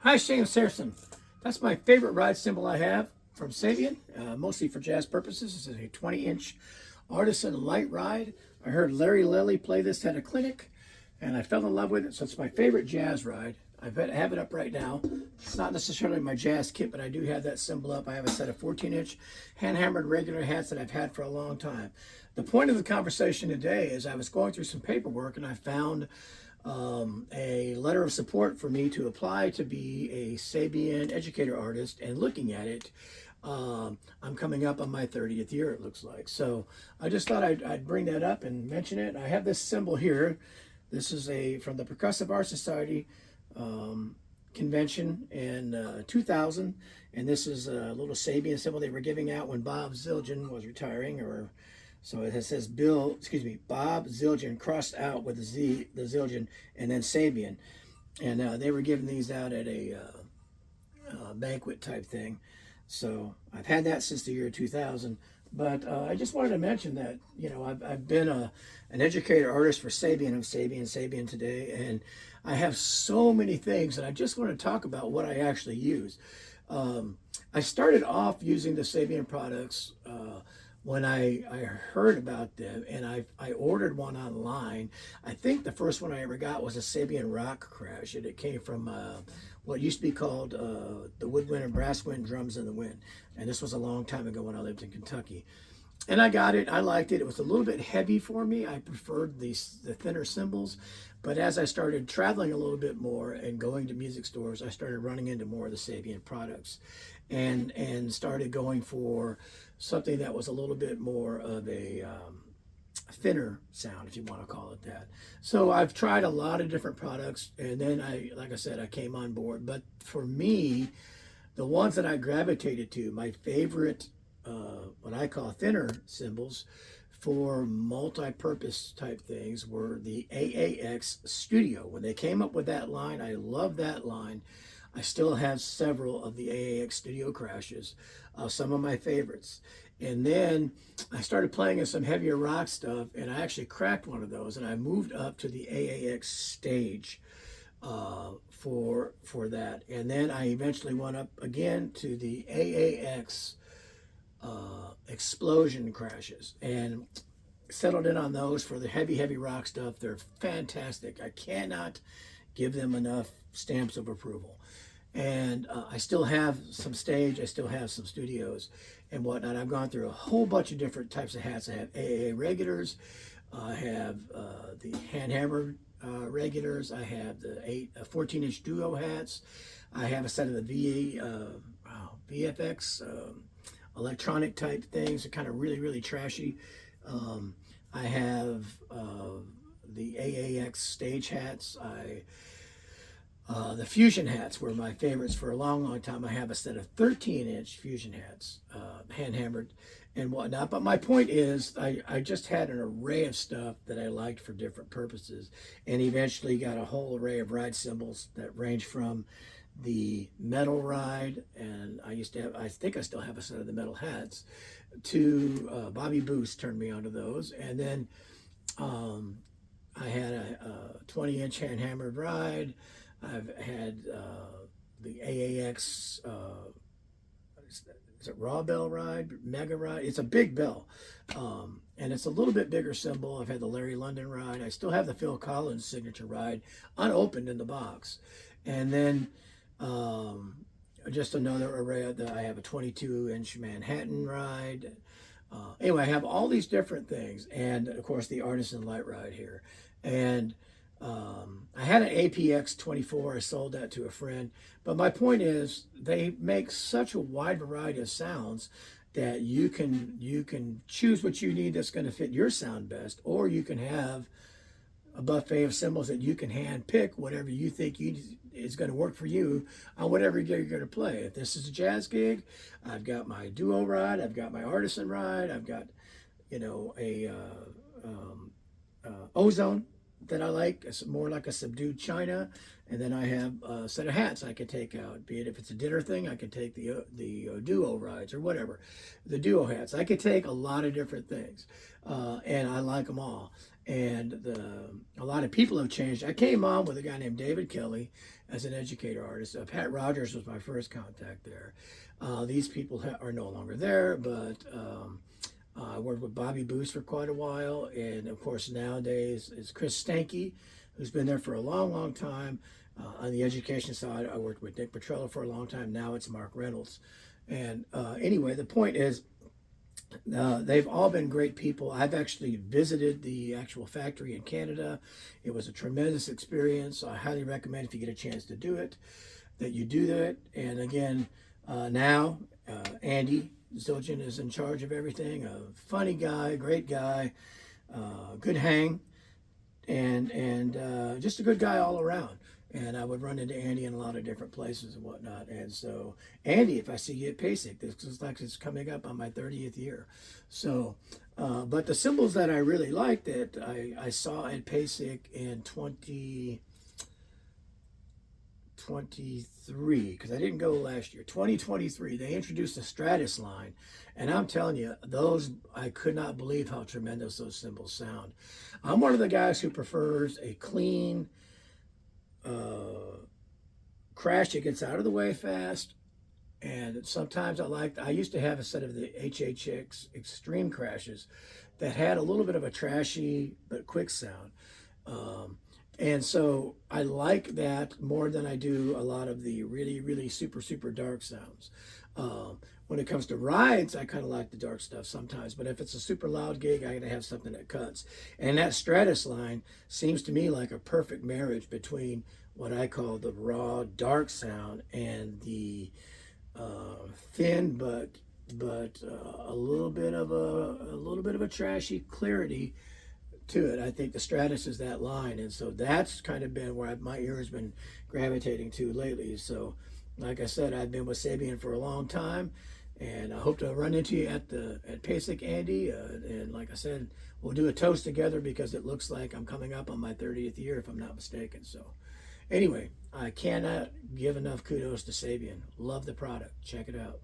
Hi, Shane Saracen. That's my favorite ride cymbal I have from Sabian, mostly for jazz purposes. This is a 20-inch artisan light ride. I heard Larry Lilly play this at a clinic, and I fell in love with it, so it's my favorite jazz ride. I have it up right now. It's not necessarily my jazz kit, but I do have that cymbal up. I have a set of 14-inch hand-hammered regular hats that I've had for a long time. The point of the conversation today is I was going through some paperwork, and I found a letter of support for me to apply to be a Sabian educator artist. And looking at it, I'm coming up on my 30th year, it looks like. So I just thought I'd bring that up and mention it. I have this symbol here. This is from the Percussive Art Society convention in 2000. And this is a little Sabian symbol they were giving out when Bob Zildjian was retiring, so it says Bob Zildjian crossed out with the Zildjian, and then Sabian. And they were giving these out at a banquet type thing. So I've had that since the year 2000. But I just wanted to mention that, I've been an educator artist for Sabian of Sabian today. And I have so many things, and I just want to talk about what I actually use. I started off using the Sabian products when I heard about them, and I ordered one online. I think the first one I ever got was a Sabian rock crash, and it came from what used to be called the Woodwind and Brasswind Drums in the Wind. And this was a long time ago when I lived in Kentucky. And I got it, I liked it. It was a little bit heavy for me. I preferred the thinner cymbals. But as I started traveling a little bit more and going to music stores, I started running into more of the Sabian products and started going for something that was a little bit more of a thinner sound, if you want to call it that. So I've tried a lot of different products, and then like I said, I came on board. But for me, the ones that I gravitated to, my favorite, what I call thinner cymbals for multi-purpose type things, were the AAX Studio. When they came up with that line, I love that line. I still have several of the AAX Studio crashes, some of my favorites. And then I started playing in some heavier rock stuff, and I actually cracked one of those, and I moved up to the AAX Stage for that. And then I eventually went up again to the AAX Explosion crashes and settled in on those for the heavy rock stuff. They're fantastic. I cannot give them enough stamps of approval. And I still have some stage, I still have some studios and whatnot. I've gone through a whole bunch of different types of hats. I have AAA regulars, I have the hand-hammered regulars, I have the 14-inch duo hats, I have a set of the VFX electronic type things. They're kind of really trashy. I have the AAX stage hats. The fusion hats were my favorites for a long time. I have a set of 13-inch fusion hats, hand-hammered and whatnot. But my point is, I just had an array of stuff that I liked for different purposes, and eventually got a whole array of ride cymbals that range from the metal ride, and I think I still have a set of the metal hats, to Bobby Boost turned me onto those. And then I had a 20-inch hand-hammered ride. I've had the AAX, is it raw bell ride, mega ride? It's a big bell, and it's a little bit bigger cymbal. I've had the Larry London ride. I still have the Phil Collins signature ride unopened in the box. And then just another array. I have a 22-inch Manhattan ride. Anyway, I have all these different things, and of course the Artisan Light ride here. And I had an APX 24. I sold that to a friend. But my point is, they make such a wide variety of sounds that you can choose what you need that's going to fit your sound best, or you can have a buffet of cymbals that you can hand pick whatever you think is going to work for you on whatever gig you're going to play. If this is a jazz gig, I've got my duo ride, I've got my artisan ride, I've got a ozone that I like. It's more like a subdued china. And then I have a set of hats I could take out. Be it if it's a dinner thing, I could take the duo rides or whatever, the duo hats. I could take a lot of different things, and I like them all. and a lot of people have changed. I came on with a guy named David Kelly as an educator artist. Pat Rogers was my first contact there. These people are no longer there, but I worked with Bobby Boost for quite a while, and of course nowadays is Chris Stanky, who's been there for a long, long time. On the education side, I worked with Nick Petrello for a long time. Now it's Mark Reynolds. And anyway, the point is, they've all been great people. I've actually visited the actual factory in Canada. It was a tremendous experience. I highly recommend, if you get a chance to do it, that you do that. And again, now Andy Zildjian is in charge of everything. A funny guy, great guy, good hang, and just a good guy all around. And I would run into Andy in a lot of different places and whatnot. And so, Andy, if I see you at PASIC, this is like it's coming up on my 30th year. So, but the symbols that I really like that I saw at PASIC in 2023, because I didn't go last year, 2023, they introduced the Stratus line. And I'm telling you, those, I could not believe how tremendous those symbols sound. I'm one of the guys who prefers a clean, crash that gets out of the way fast. And sometimes I used to have a set of the HHX Extreme crashes that had a little bit of a trashy but quick sound. And so I like that more than I do a lot of the really, really super, super dark sounds. When it comes to rides, I kind of like the dark stuff sometimes, but if it's a super loud gig, I gotta have something that cuts. And that Stratus line seems to me like a perfect marriage between what I call the raw dark sound and the thin but a little bit of a trashy clarity to it. I think the Stratus is that line, and so that's kind of been where my ear has been gravitating to lately. So, like I said, I've been with Sabian for a long time, and I hope to run into you at PASIC, Andy. And like I said, we'll do a toast together because it looks like I'm coming up on my 30th year, if I'm not mistaken. So, anyway, I cannot give enough kudos to Sabian. Love the product. Check it out.